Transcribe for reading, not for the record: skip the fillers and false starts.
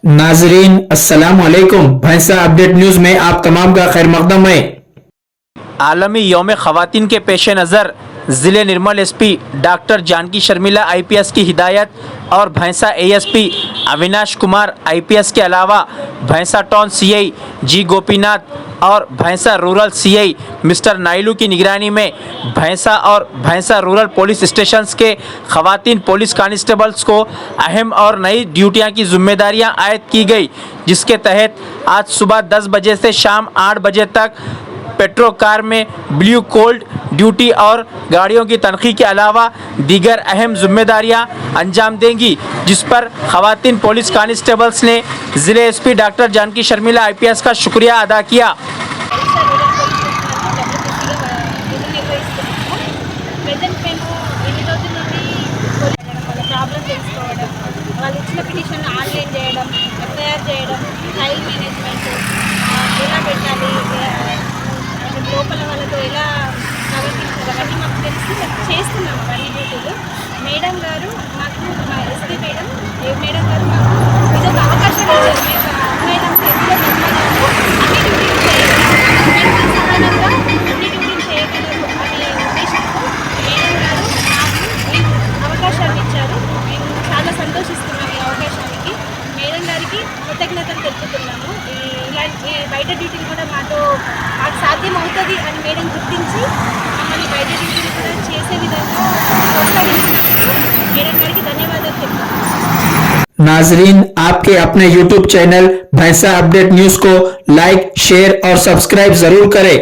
नाजरीन अस्सलाम वालेकुम। भैंसा अपडेट न्यूज में आप तमाम का खैर मकदम है। आलमी यौम ख़वातीन के पेश नज़र ज़िले Nirmal SP doctor Janaki Sharmila IPS की हिदायत और भैंसा एएसपी अविनाश कुमार आईपीएस के अलावा भैंसा टाउन सीआई जी गोपीनाथ और भैंसा रूरल सीआई मिस्टर नायलू की निगरानी में भैंसा और भैंसा रूरल पुलिस स्टेशंस के ख़वातीन पुलिस कांस्टेबल्स को अहम और नई ड्यूटियां की जिम्मेदारियां आयद की गई, जिसके तहत आज सुबह 10 बजे से शाम 8 बजे तक पेट्रो कार में ब्लू कोल्ड ड्यूटी और गाड़ियों की तनख़ी के अलावा दीगर अहम जिम्मेदारियां अंजाम देंगी, जिस पर ख़वातीन पुलिस कांस्टेबल्स ने ज़िले SP doctor Janaki Sharmila IPS का शुक्रिया अदा किया। వాళ్ళు ఇచ్చిన పిటిషన్ ఆన్లైన్ చేయడం, ఎఫ్ఐఆర్ చేయడం, ఫైల్ మేనేజ్మెంట్ ఎలా పెట్టాలి, లోపల వాళ్ళతో ఎలా ప్రవర్తించాలి అవన్నీ మాకు తెలిసి చేస్తున్నాము అవన్నీ డ్యూటీలు. మేడం గారు మాకు మా ఎస్పీ మేడం గారు మాకు ఇదొక అవకాశం ఇచ్చారు. మేడం ఎందులో ధన్యవాదాలు. అన్ని డ్యూటీలు చేయగలరు, సమానంగా అన్ని డ్యూటీలు చేయగలరు అనే ఉద్దేశంతో మేడం గారు మాకు ఈ అవకాశాన్ని ఇచ్చారు. మేము చాలా సంతోషిస్తున్నాము ఈ అవకాశానికి. మేడం గారికి కృతజ్ఞతలు తెలుపుతున్నాము. ఇలాంటి బయట డ్యూటీలు కూడా మాకు సాధ్యం అవుతుంది అని మేడం గుర్తించి మమ్మల్ని బయట డ్యూటీలు కూడా చేసే విధంగా ప్రోత్సహిస్తున్నారు. మేడం గారికి ధన్యవాదాలు చెప్తున్నాను। नाजरीन, आपके अपने YouTube चैनल भैंसा अपडेट न्यूज को लाइक, शेयर और सब्सक्राइब जरूर करें।